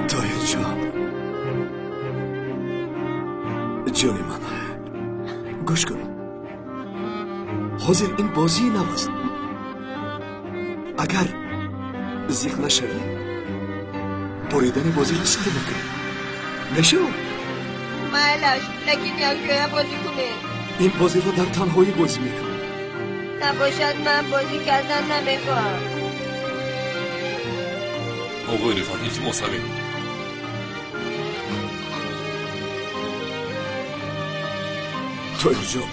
تایر جانی من گوش کن. حاضر این بازی نباست. اگر زیخ نشوی بریدن بازی رو سر بکن. نشو مالش لکن یک بازی کنه. این بازی رو در تنهایی بازی میکن. نباشد من بازی کردن نمیخوام. آقای رفعت التماس همین تایر جان،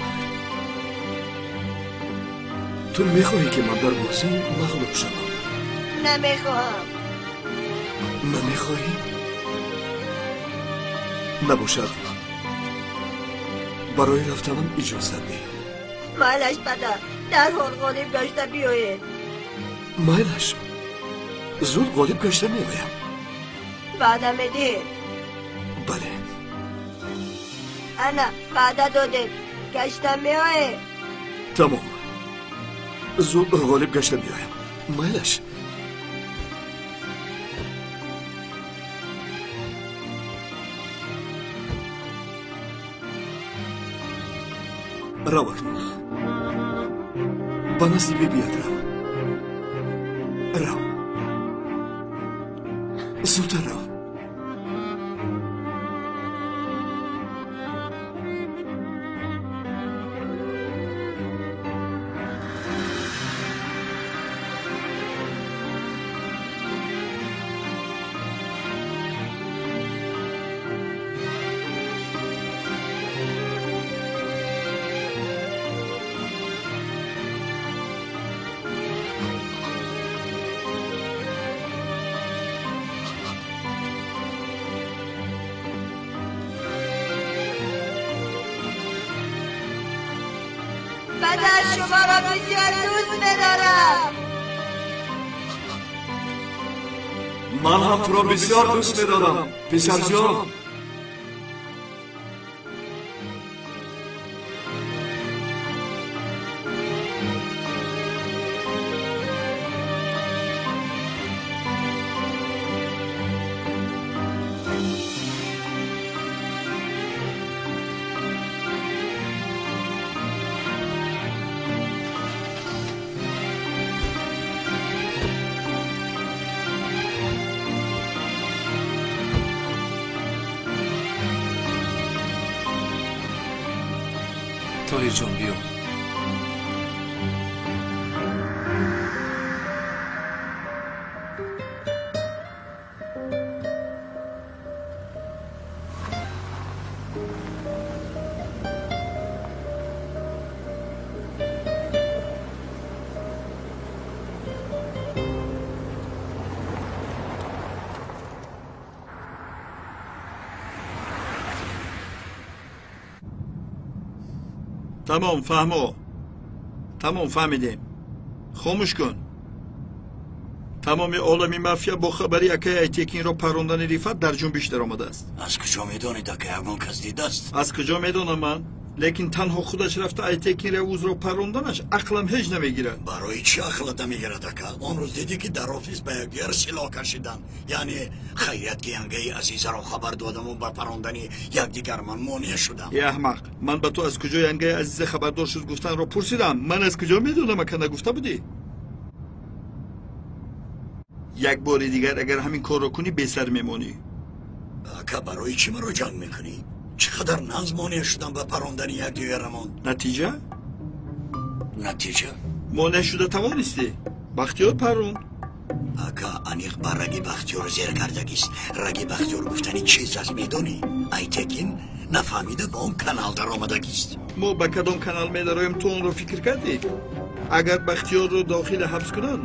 تو میخواهی که من در بازی مغلوب شوم؟ نمیخوام. نمیخواهی؟ نباشد برای رفتنم اجازه دی. مالش بده در حال غالب گشته بیایید. مایلش زود غالب گشته میایم. وعده میدی؟ بله. انا وعده دادید گشته میایید. تمام. زود غالب گشته میایم. مایلش رو اکنون به نصیبی بیاد. رو زودتر رو. پدر شما را بسیار دوست می‌دارم. من هم تو را بسیار دوست می‌دارم پسر جان. تایر جان بیا. تمام فهمیدیم. خاموش کن. تمام عالمی مافیا با خبری که ایتکین را پروندن رفعت در جنبش در آمده است. از کجا میدانید که یگان کس دیده است؟ از کجا میدانم من؟ لیکن تنها خودش رفته ایتکین را اوز را پروندنش عقلم هیچ نمیگیرد. برای چی عقلت نمیگیرد که اون روز دیدی که در آفیس به یکدیگر سلاح کشیدن؟ یعنی خیریت که ینگه عزیزه را خبر دادم و با پروندنی یکدیگر من مانع شدم. ای احمق، من به تو از کجا ینگه عزیزه خبردار شد گفتن را پرسیدم. من از کجا میدونم که نگفته بودی؟ یک بار دیگر اگر همین کار را کنی بی سر میمونی. که برای چی من رو جنگ میکنی؟ چقدر ناز مانع شدم به پروندن یکدیگرمان. نتیجه مانع شده توانستی. بختیار پرون اکا انیق بر رگی بختیار زیر کردگیست. رگی بختیار گفتنی چیز از میدونی؟ ایتکین نفهمیده با اون کانال در آمدگیست. ما به کدام کانال میداریم تو اون رو فکر کردی؟ اگر بختیار رو داخل حبس کنن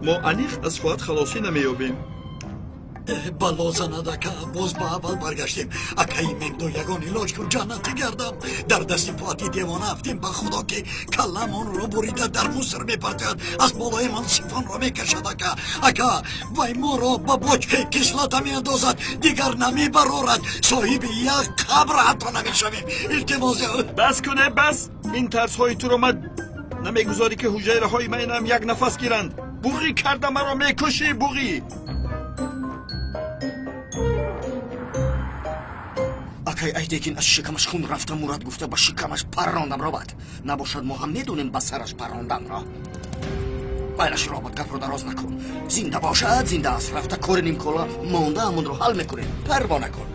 ما انیق از فواد خلاصی نمیابیم. بلا زنده که باز با اول برگشتیم. اکایی من دو یگان علاج کن جنتی گردم. در دستی فاتی دیوانه افتیم به خدا که کلم آن رو بریده در موسر میپرتید. از بالای من سیفان رو میکشد اکا وای ما رو با بوچه کسلت میاندازد دیگر نمیبرارد. صاحب یک قبر حتی نمیشویم. التماس بس کنه بس. این ترس های تو رو من نمیگذاری که حجره های من هم یک نفس گیرند. بوغی کرده مرا میکشی بوغی. اکای ایدگین از شکمش خون رفته مراد گفته با شکمش پراندم رابط. نباشد ما هم میدونیم با سرش پراندن را. بایلش رابط گپ رو دراز نکن. زنده باشد زنده است، رفته کار نیم کلا مونده همون رو حل میکنه. پروا نکن.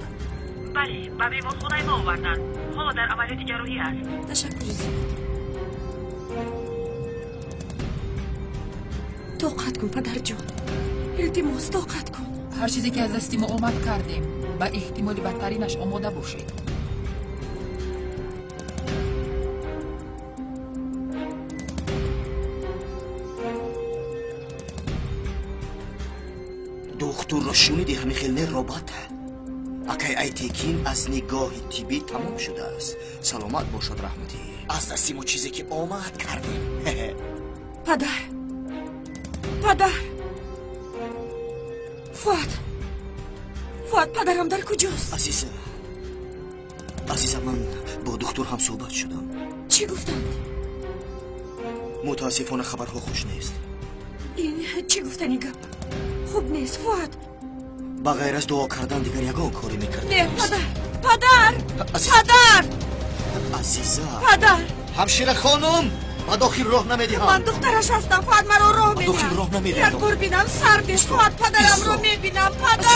بله و بیمارخانه ما آوردن. حالا در عملیات جراحی است. تشکر زیاد. طاقت کن پدر جان، التماس طاقت کن. هر چیزی که از دستی ما اومد کردیم. با احتمال بدترینش آماده باشید. دکتر را شنیدی همین خیلی رابط. اکای ایتکین از نگاه طبی تمام شده است. سلامت باشد رحمتی. از دستی ما چیزی که آمد کردیم. پدر فواد پدرم در کجاست؟ عزیزم من با دکتر هم صحبت شدم. چی گفتند؟ متاسفانه خبرها خوش نیست. این چی گفتنی گپ؟ خوب نیست فواد. بغیر از دعا کردن دیگر یگان کاری میکرد. نه پدر عزیزم پدر همشیره خانم با داخل راه نمیدیم. من دخترش هستم. فواد مرا راه میدم. داخل راه نمیدیم. یک بار بینم سر بیست. فواد پدرم رو میبینم. پدر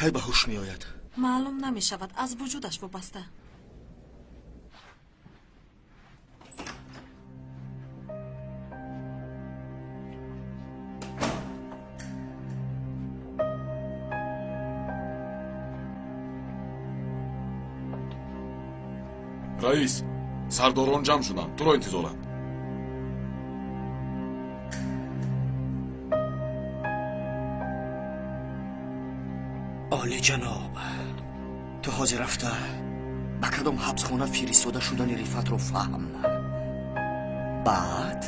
کی به هوش می آید؟ معلوم نمی شود، از وجودش وابسته. رئیس سرداران جمع شدن، تو را انتظارم. عالی جناب، تو حاضر رفته به کدام حبسخانه فرستاده شدن رفعت رو فهم. بعد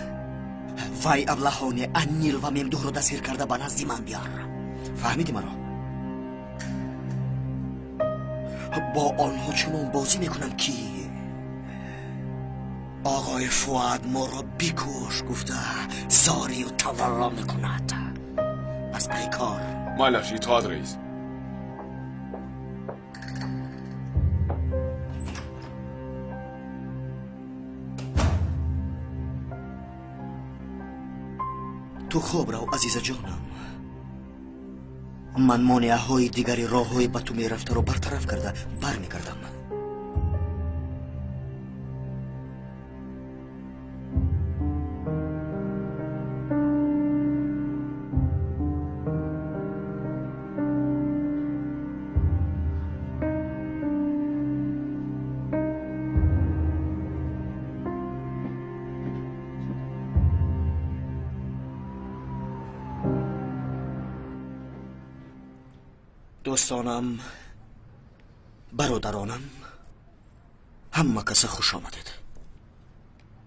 وی ابلهانه انیل و ممدوح رو دستگیر کرده به نزد من بیار. فهمیدی مرا؟ با آنها چنان بازی میکنم که آقای فؤاد ما را بیکش گفته زاری و تولا میکند. از پیکار مالش اطاعت رئیس. تو خوب رو عزیز جانم. من مانعه های دیگری راه های به تو میرفته رو برطرف کرده برمیگردم. دوستانم، برادرانم، همه کس خوش آمدید.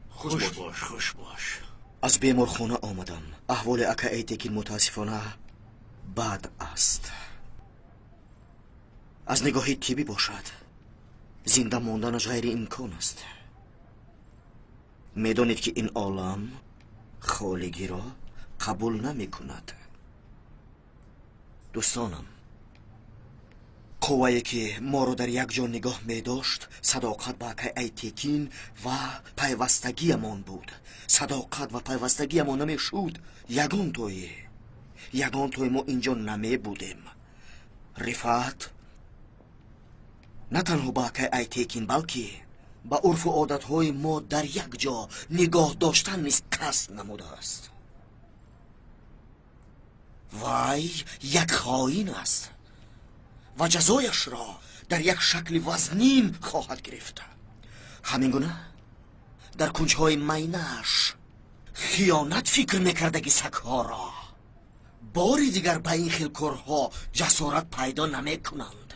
خوش باش. از بیمارخانه آمدم. احوال اکا ایتکین متاسفانه بد است. از نگاهی طبی باشد زنده ماندنش غیر امکان است. میدانید که این عالم خالگی را قبول نمی کند. دوستانم، قوایی که ما رو در یک جا نگاه می داشت صداقت با ایتکین و پیوستگی من بود. صداقت و پیوستگی ما نمی شد یگان توی ما اینجا نمی بودیم. رفعت نه تنها با ایتکین بلکه با عرف و عادت های ما در یک جا نگاه داشتن نیست کس نموده است. وای یک خائن است و جزایش را در یک شکل وزنین خواهد گرفت. همین گونه در کنجهای مینش خیانت فکر میکردگی سگها را باری دیگر به این خیل کارها جسارت پیدا نمیکنند.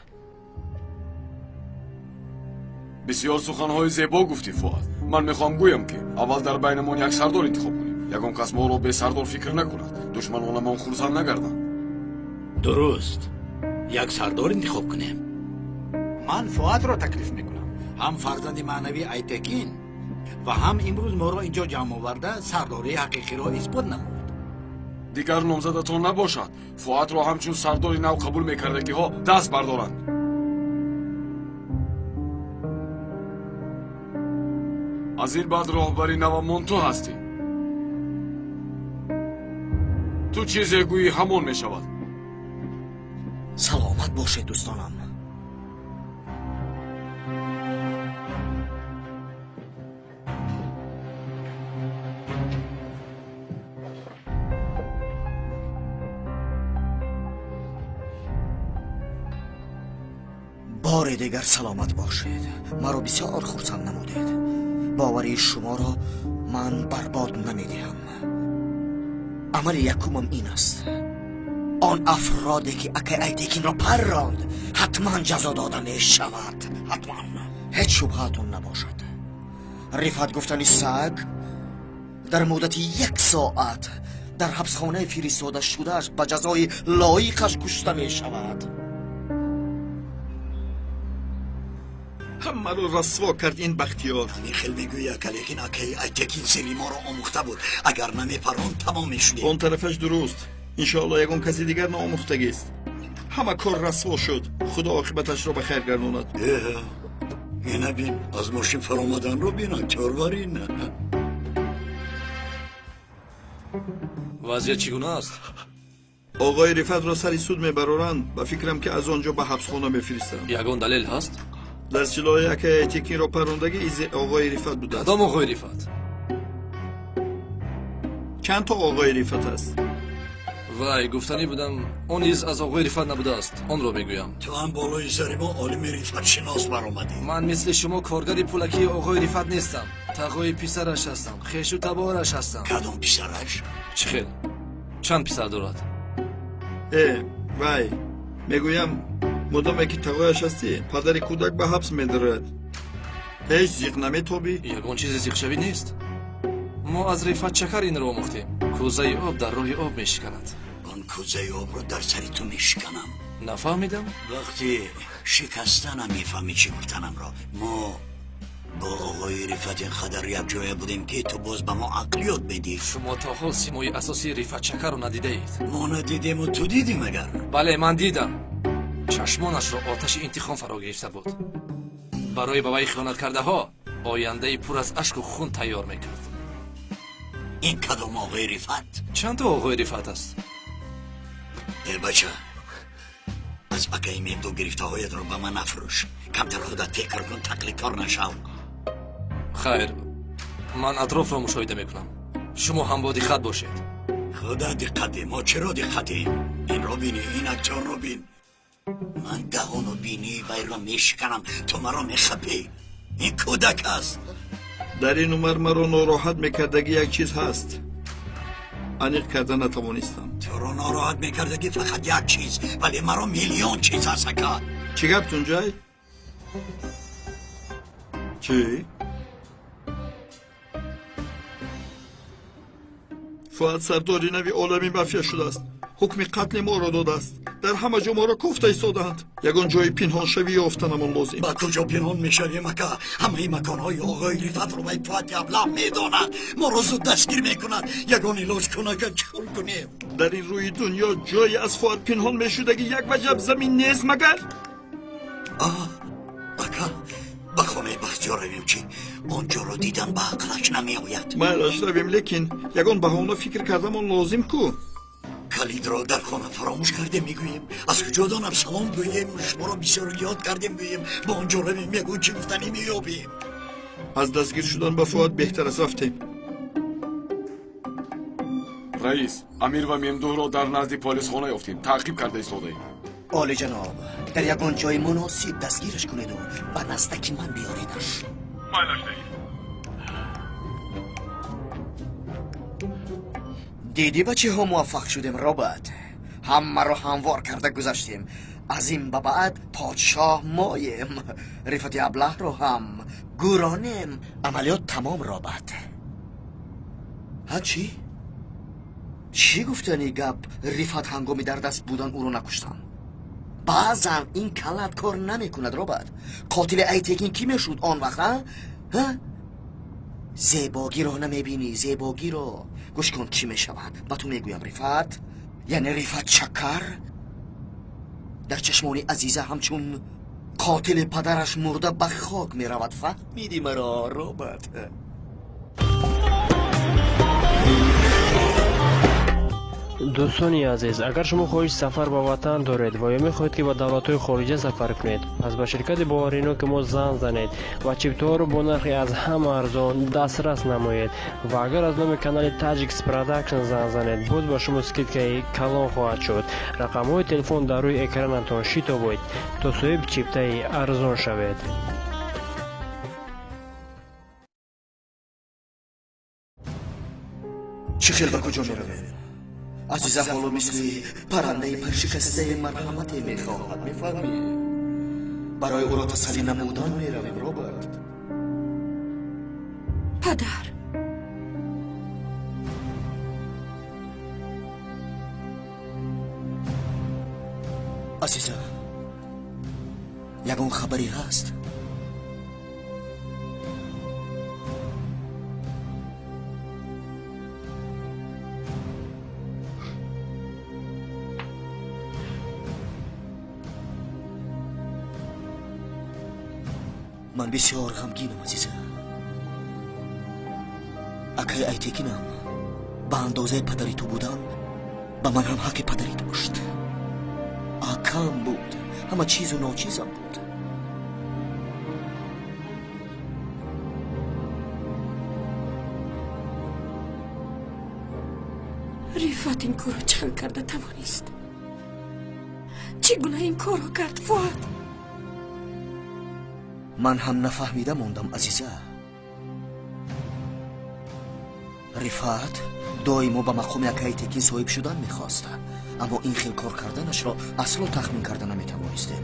بسیار سخنهای زیبا گفتی فؤاد. من میخوام گویم که اول در بینمان یک سردار انتخاب کنیم. ягон кас моро бесардор фикр накунад душманонамон хурсанд нагарданд. дуруст як сардор интихоб кунем. ман фуатро таклиф мекунам, ҳам фарзанди маънавӣ Айтекин ва ҳам имрӯз моро инҷо ҷамъ оварда сардории ҳақиқиро исбот намуд. дигар номзадатон набошад фуатро ҳамчун сардори нав қабул мекардагиҳо даст бардоранд. аз ин баъд роҳбари навамон ту ҳастӣ. ту чизе гӯӣ ҳамон мешавад. саломат бошед дӯстонам. بار دیگر سلامت باشید. مرا بسیار خرسند نمودید. باوری شما را من برباد نمیدهم. عمل یکمم این است، آن افرادی که اکای ایتکین را پراند حتما جزا داده می شود. حتما هیچ شبهاتون نباشد. رفعت گفتنی سگ در مدت 1 ساعت در حبسخانه فرستاده شدهش به جزای لایقش کشته می شود. همه رو رسوا کرد این بختیار. میخل میگوید که لیکن اکی ایتکین سری ما رو آموخته بود، اگر نمیپران تمام میشدیم. اون طرفش درست. انشاءالله یکون کسی دیگر ناموختگی است. همه کار رسوا شد. خدا عاقبتش رو به خیر گرداند. اینه بین از ماشین فرامدن رو بین چارورین. وضعیت چگونه است؟ آقای رفعت را سری سود میبرارند. با فکرم که از آنجا به حبسخانه میفرستند. یگان دلیل هست؟ در جلوی اکای ایتکین را پراندگی از آقای رفعت بوده است. کدام آقای رفعت؟ چند تا آقای رفعت است؟ وای گفتنی بودم اون نیز از آقای رفعت نبوده است. آن را میگویم. تو هم بالای سر ما عالم رفعت شناس برآمدی. من مثل شما کارگر پولکی آقای رفعت نیستم. تقوی پسرش هستم. خویش و تبارش هستم. کدام پسرش؟ چه خیل؟ چند پسر دارد؟ وای میگویم مدام که تقویش هستی پدر کودک به حبس میدارد. هیچ زیق نمیتابی؟ یگان چیز زیق شوی نیست. ما از رفعت چکر این را آموختیم. کوزه آب در راه آب میشکند. آن کوزه آب رو در سر تو میشکنم. نفهمیدم؟ وقتی شکستنم میفهمی چی گفتنم را. ما با آقای رفعت اینقدر یک جای بودیم که تو باز به ما عقلیات بدی. شما تا حال سیمای اساسی رفعت چکر رو ندیده اید؟ ما ندیدیم و تو دیدی مگر؟ بله من دیدم. چشمانش را آتش انتقام فرا گرفته بود. برای به وی خیانت کرده ها آینده پر از اشک و خون تیار میکرد. این کدام آقای رفعت؟ چند تا آقای رفعت است؟ بچه از اکای میمدو گرفته هایت رو به من نفروش. کمتر خودت فکر کن تقلیدکار نشو. خیر من اطراف را مشاهده میکنم. شما هم با دقت باشید. خدا دقته. ما چرا دقتیم؟ این رو بینی، این اکچان رو بین. من دهانو بینی وی را میشکنم، تو مرا میخپی. این کودک است. در این عمر مرا ناراحت میکردگی یک چیز هست. انیق کرده نتوانستم. تو را ناراحت میکردگی فقط یک چیز، ولی مرا میلیون چیز هست که. چی گپ تونجای؟ چی؟ فقط سرداری نوی عالمی مافیا شده است. حکم قتل ما را داده است. در همه جا ما را کفته ایستادند. یگان جای پنهان شوی یافتنمان لازم. با کجا پنهان میشویم که همه مکانهای آقای رفعت رو باید فوت ابله میداند. ما را زود دستگیر میکنند. یگان علاج کنه که چکار کنیم؟ در این روی دنیا جایی از فوت پنهان میشدگی یک وجب زمین نیست مگر؟ اکا به خانه بختیار رویم چی؟ آنجا رو دیدن به عقلش نمی آید. مایلش رویم لیکن یگان بهانه فکر کردمان لازم کو. کلید را در خانه فراموش کرده میگوییم. از کجا دانم سلام گوییم. شما را بسیار یاد کردیم گوییم. با آنجا رویم یگون چی گفتنی میابیم. از دستگیر شدن به فوت بهتر از رفتیم. رئیس امیر و ممدوح را در نزد پلیس خانه یافتیم. تعقیب کرده ایستاده‌ایم. عالی جناب، در یگان جای مناسب دستگیرش کنید و به نزدیک من بیاریدش. دیدی با چه ها موفق شدیم رابرت؟ همه رو هموار کرده گذاشتیم. از این به بعد پادشاه ماییم. رفعت ابله رو هم گورانیم. عملیات تمام رابرت. ها چی گفتنی گپ ریفت هنگامی در دست بودن او رو نکشتن؟ بازم این کلت کار نمیکند روبرت. قاتل ایتکین کی میشود آن وقت ها؟ زیباگی رو نمیبینی؟ زیباگی رو گوش کن چی میشود. با تو میگویم ریفت، یعنی ریفت چکر در چشمان عزیزه همچون قاتل پدرش مرده به خاک میرود. فهمیدی مرا روبرت؟ دوستانی عزیز، اگر شما خواهش سفر به وطن دارید و یا میخواهید که به دولت‌های خارجی سفر کنید، پس به شرکت باورینو که ما زنگ زنید و چیپتوها رو با نرخی از همه ارزان دسترس نمایید و اگر از نام کانال تاجیکس پروداکشن زنگ زنید باز به شما اسکیدکای کلان خواهد شد. رقم‌های تلفن در روی اکرانتان شیتا بود تا صاحب چیپتای ارزان شوید. چه خیلی به کجا میروید؟ عزیزه حالا مثل پرنده پرشکسته مرحمت میخواهد، میفهمی؟ برای او را تسلی نمودن میرویم روبرت. پدر عزیزه یگان خبری هست؟ من بسیار غمگینم عزیزه. اکای ایتکینم به اندازه پدری تو بودن به من هم حق پدری داشت. آکام بود، همه چیز و ناچیزم بود. ریفت این کارو چند کرده توانست؟ چگونه این کارو کرد فؤاد؟ من هم نفهمیده موندم عزیزه. ریفت دائما به مقام یک ایتکین صاحب شدن میخواسته، اما این خیل کار کردنش را اصلا تخمین کرده نمیتوانستیم.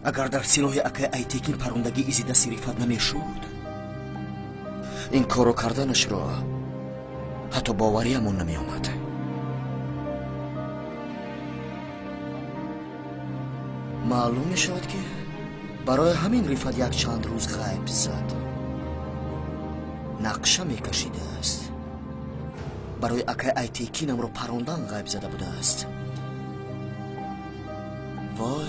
اگر در سلاح اکای ایتکین پروندگی ایزی دست ریفت نمیشود، این کارو کردنش را حتی باوریمون نمی آمد. معلوم می شود که برای همین ریفت یک چند روز غیب زد. نقشه می کشیده است. برای اکای ایتکینم رو پروندن غیب زده بوده است. وای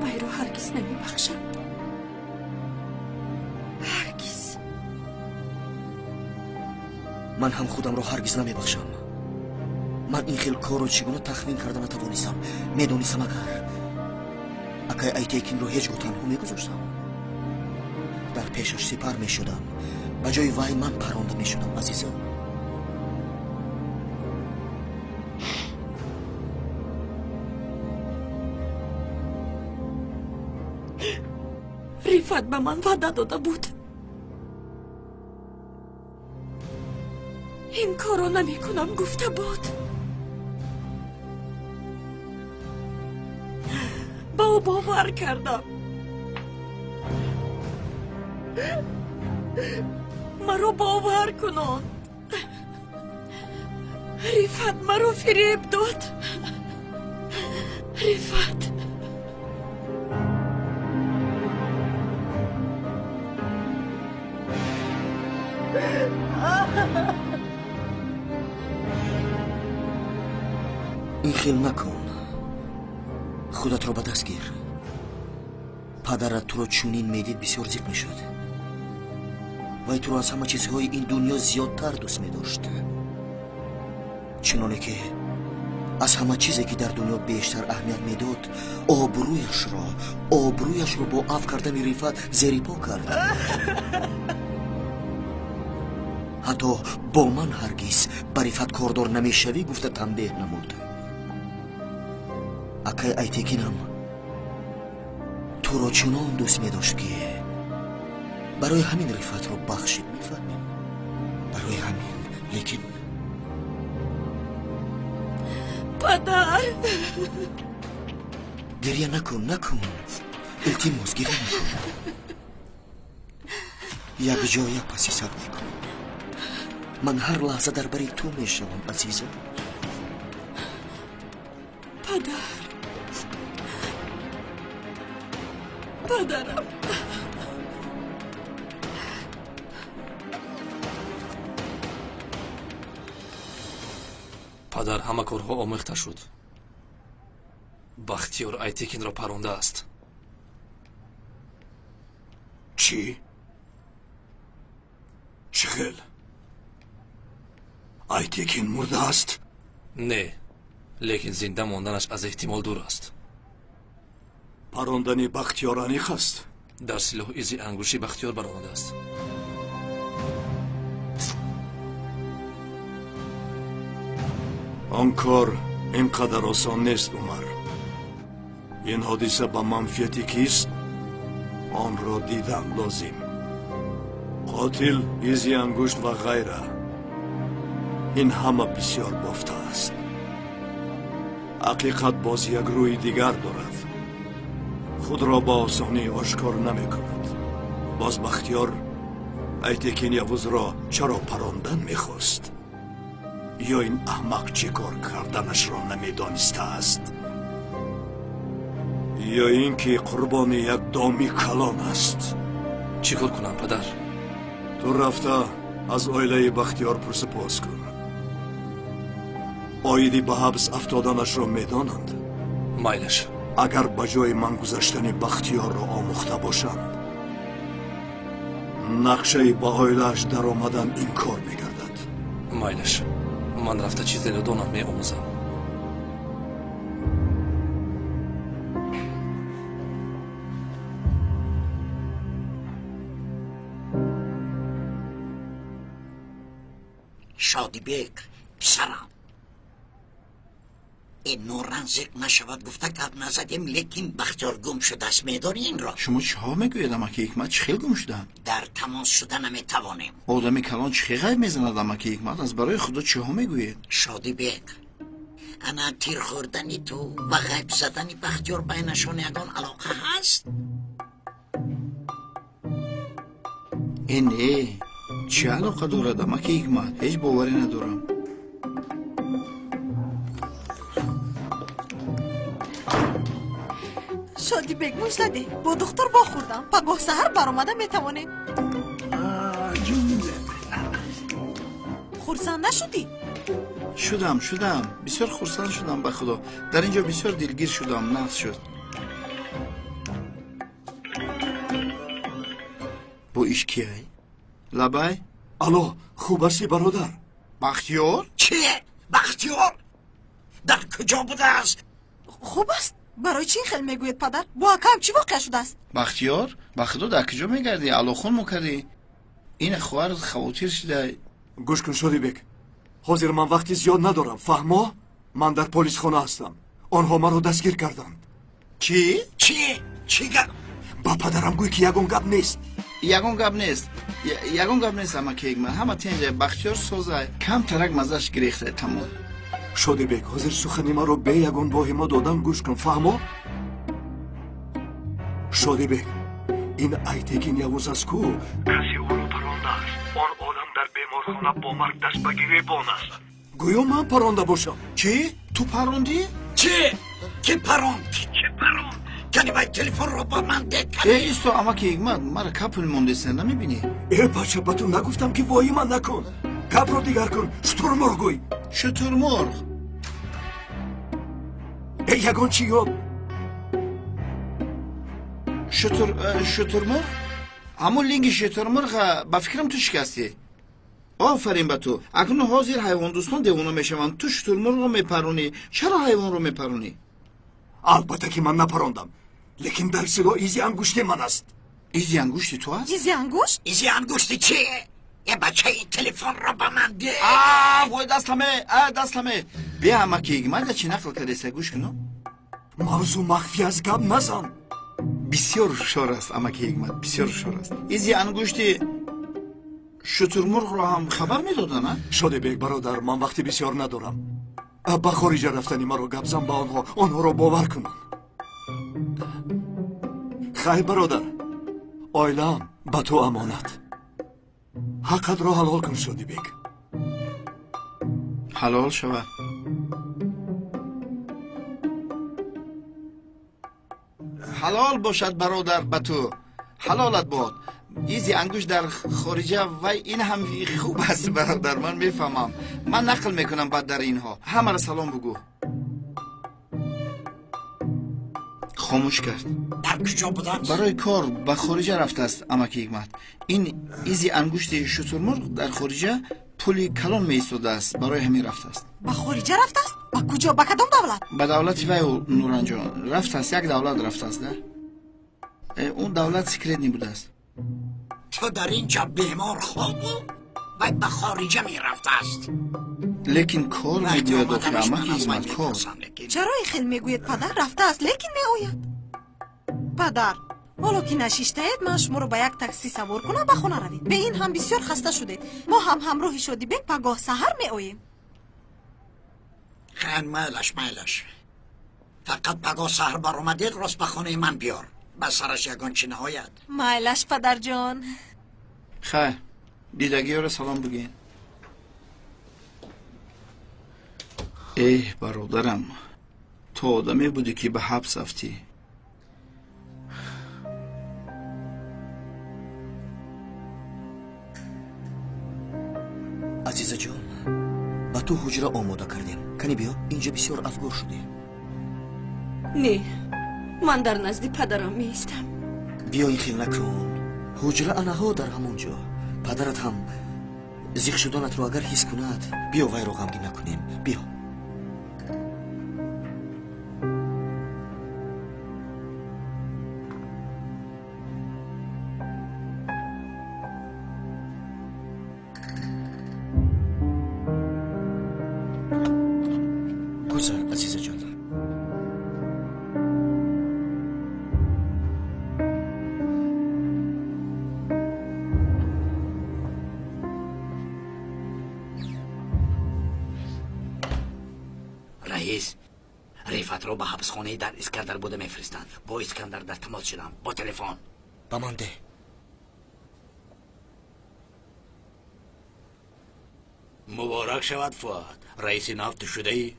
وی رو هرگز نمی بخشم. هرگز. من هم خودم رو هرگز نمی بخشم. من این خیل کار رو چگونه تخمین کرده نتوانستم. میدونستم اگر اکای ایتکین رو هیچ گو تنها میگذاشتم، در پیشش سپر میشدم، به جای وی من پرانده میشدم عزیزم. ریفت به من وعده داده بود این کارو نمی کنم گفته بود. با او باور کردم. مرا باور کنان. ریفت مرا فریب داد. ریفت این خیل نکن. خودت رو به دست گیر. پدرت تو رو چونین میدید بسیار زیق میشد. وی تو رو از همه چیزهای این دنیا زیادتر دوست میداشت، چنانه که از همه چیزی که در دنیا بیشتر اهمیت میداد آبرویش رو با عفو کردن ریفت زیر پا کرد. حتی با من هرگز به ریفت کاردار نمیشوی گفته تنبیه نمود. اکای ایتکینم تو را چنان دوست میداشت که برای همین ریفت رو بخشید، میفهمی؟ برای همین. لیکن پدر گریه نکن. التماس گیره میکنم یک جای پسی سب میکنم من هر لحظه در بری تو میشوم عزیزم پدرم падар ҳама корҳо омӯхта шуд бахтиёр айтекинро парондааст چی؟ چخل؟ Aytekin murda است؟ не лекин зинда монданаш аз эҳтимол дур аст парондани бахтиёр аниқ аст? дар силоҳ изи ангуши бахтиёр баромадааст он кор ин қадар осон нест умар ин ҳодиса ба манфиати кист онро дидан лозим қотил изи ангушт ва ғайра ин ҳама бисёр бофта аст ҳақиқат боз як рӯи дигар дорад худро ба осонӣ ошкор намекунад боз бахтиёр Aytekin Yavuzро чаро парондан мехост ё ин аҳмақ чӣ кор карданашро намедонистааст ё ин ки қурбони як доми калон аст чӣ кор кунам падар ту рафта аз оилаи бахтиёр пурсипос кун оиди ба ҳабс афтоданашро медонанд майлаш агар ба ҷои ман гузаштани бахтиёрро омӯхта бошанд нақшаи ба оилааш даромадан инкор мегардад майлаш ман рафта чизеро донам меомӯзам شادیبک پسرم این نوران زک نشود گفته گپ نزدیم لیکن بختیار گم شده است میدانی این را شما چه ها میگوید اما که حکمت چه خیل گم شدن در تماس شده نمیتوانیم آدمی کلان چه غیب میزند اما که حکمت از برای خدا چه ها میگوید شادیبک انا تیر خوردنی تو و غیب زدنی بختیار بینشان یگان علاقه هست نه چه علاقه دارد اما که حکمت هیچ باوری ندارم شادی بگ مجلدی با دختر با خوردم پگاه سهر برآمده میتوانیم خورسند نشدی؟ شدم بسیار خورسند شدم به خدا در اینجا بسیار دلگیر شدم نقص شد بو ایش کیه؟ لبای؟ الو خوب هستی برادر؟ بختیار؟ چیه؟ بختیار؟ در کجا بوده است؟ خوب است برای چی خیلی میگوید پدر؟ با اکم چی واقع شده است؟ بختیار؟ به خدا در کجا میگردی؟ علاخون مکردی؟ این خواهر خواتیر شده گوش کن شادی بک حاضر من وقتی زیاد ندارم فهمو؟ من در پلیس خانه هستم آنها مرا دستگیر کردند چی؟ چی گفت؟ با پدرم گوی که یگون گپ نیست یگون گپ نیست اما که من همه تینجا بختیار سوزه کم ترک مزش گریخته تمام شادی بک حاضر سخنی مرا به یگون با ما دادن گوش کن فهمو؟ شادی بک این Aytekin Yavuz است کو کسی او رو پرانده است آن آدم در بیمارخانه با مرگ دست به گریبان است گویا من پرانده باشم چی؟ تو پراندی؟ چی؟ کی پراند؟ کلمه تلفن رو با من دکن ایستو اما که حکمت مرا کپل موندیسن نمیبینی؟ بچه با تو نگفتم که وای من نکن کپ رو دیگر کن شترمرغ گوی شترمرغ یگان چی یاب شترمرغ همون لینگ شترمرغ با فکرم تو شکستی آفرین به تو اکنون حاضر حیوان دوستان دیوانو میشوند تو شترمرغ رو میپرونی چرا حیوان رو میپرونی البته که من نپراندم لیکن در سلو ایزی انگشت من است ایزی انگشتی تو هست؟ ایزی انگشت؟ ایزی انگشتی چیه؟ یه بچه این تلفن رو با من ده وای دستمه بیا اما که حکمت چی نقل کرده گوش کنو موضوع مخفی از گپ نزن بسیار شور است اما که حکمت بسیار شور است ایزی انگشتی شترمرغ رو هم خبر میدادن نه؟ شده بیگ برادر من وقتی بسیار ندارم با خارج رفتنی مرا گپ زن با آنها رو باور کنن خیر برادر، oilam با تو امانت. حقت را حلال کن شدی بیگ. حلال شود. حلال باشد برادر به تو. حلالت باد. ایزی انگوش در خارجه و این هم خوب است برادر. من میفهمم. من نقل میکنم بعد در اینها. همه را سلام بگو. خاموش کرد. در کجا بودن؟ برای کار به خارجه رفته است امکی حکمت. این ایزی انگشت شترمرغ در خارجه پولی کلان می ایستاده است. برای همین رفته است. به خارجه رفته است؟ به کجا؟ به کدام دولت؟ به دولت وی نوران جان رفته است. یک دولت رفته است نه؟ اون دولت سکرت بوده است. تو در اینجا بیمار خواب و به خارجه می رفته است. لیکن کار میگوید آخه امکی حکمت کار. چرا این خیلی میگوید پدر رفته است لیکن میآید؟ پدر حالا که نشیشته اید من شما رو به یک تاکسی سوار کنم به خانه روید. به این هم بسیار خسته شدید. ما هم همراهی شدی بک پگاه سحر میآییم. خیلی میلش فقط پگاه سحر بر اومدید راست به خانه من بیار. به سرش یگان چی نهاید. میلش پدر جان. خیر دیدگی ها رو سلام بگین. ای برادرم تو آدمی بودی که به حبس رفتی. عزیز جان با تو حجره آماده کردیم. کنی بیا اینجا بسیار افگار شدی. نه من در نزد پدرم میستم. بیا این خیل نکن. حجره انها در همونجا. پدرت هم زیخ شدنت رو اگر حس کند بیا وی رو غمگین نکنیم. بیا گذر عزیز جان. رئیس ریفت رو به حبسخانه در اسکندر بوده میفرستند. با اسکندر در تماس شدم با تلفن. بمانده مبارک شود فؤاد. رئیس نفت شده ای؟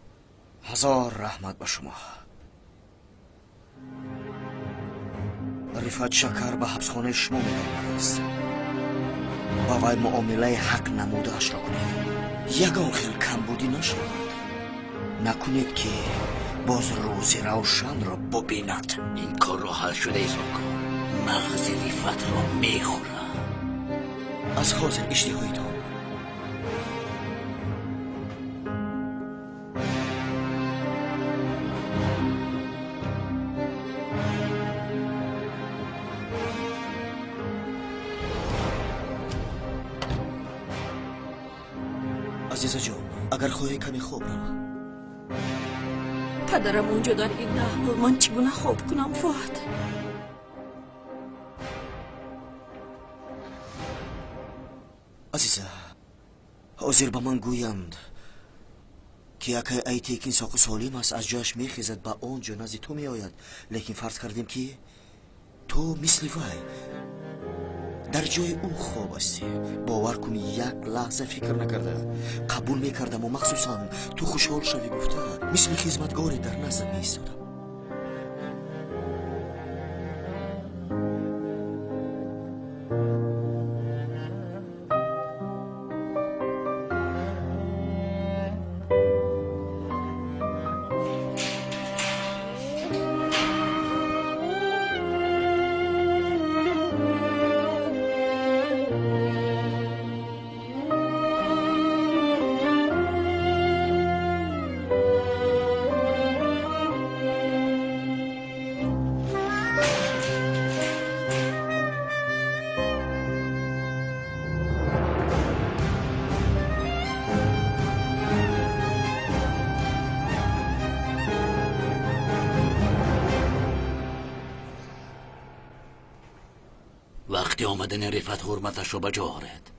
هزار رحمت به شما. رفت شکر به حبسخانه شما می‌آمده است. با وی معامله حق نموده اش را کنید. یگان خیل کم بودی نشود. نکنید که باز روز روشن را ببیند. این کار را حل شده ای سرکا. مغز رفت را میخورم. از حاضر اشتهایی تو. عزیز جان اگر خواهی کمی خوب رو. پدرم اونجا در این نه من چگونه خوب کنم فؤاد؟ عزیزه حاضر به من گویند که یکی ایتیکین ساق و سالم است از جاش میخیزد به آنجا نزد تو میآید. لیکن فرض کردیم که تو مثل وی در جای او خواب هستی. باور کنی یک لحظه فکر نکرده قبول میکردم و مخصوصا تو خوشحال شوی گفته مثل خدمتگاری در نزد میایستادم. وقتی آمدن رفت حرمتش را بجا آورد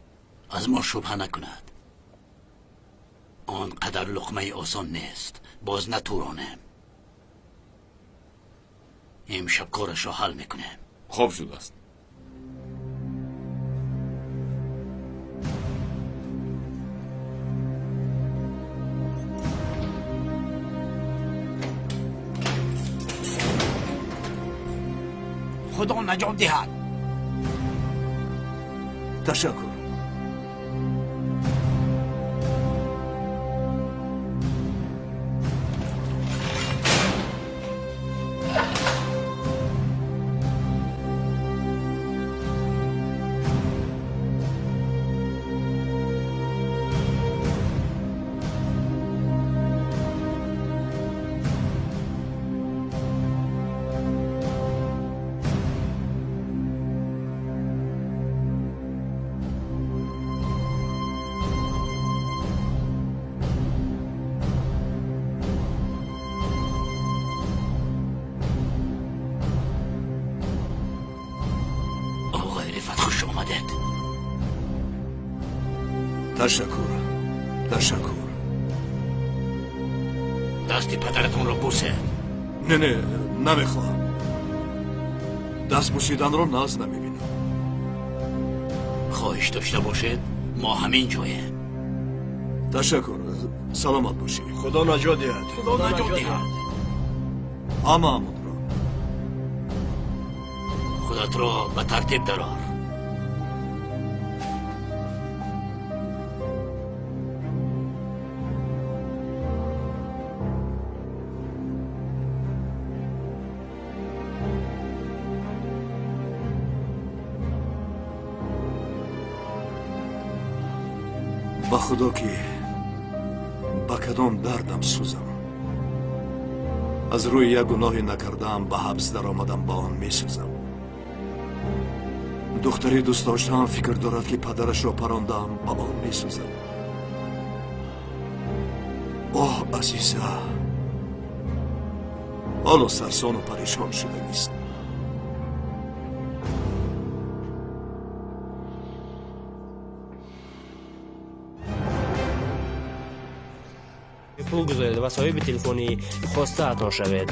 از ما شبه نکند. آنقدر لقمه آسان نیست. باز نتورانم. امشب کارش را حل میکنم. خوب شده است. خدا نجات دهد. تشکر. تشکر. دستی پدرتون رو بوسه. نه نمیخوام. دست بوسیدن رو ناز نمیبینم. خواهش داشته باشید ما همین جایه. تشکر. سلامت باشی. خدا نجات دهد. خدا نجات دهد. اما امون را خودت رو به ترتیب درار. با خدا که با کدام دردم سوزم. از روی یک گناهی نکردم به حبس در آمدم با آن می سوزم. دختری دوست داشتم فکر دارد که پدرش را پراندم با آن می سوزم. آه عزیزه، حالا سرسان و پریشان شده نیست. پول گذارید و صاحب تلفنی خواسته عطا شوید.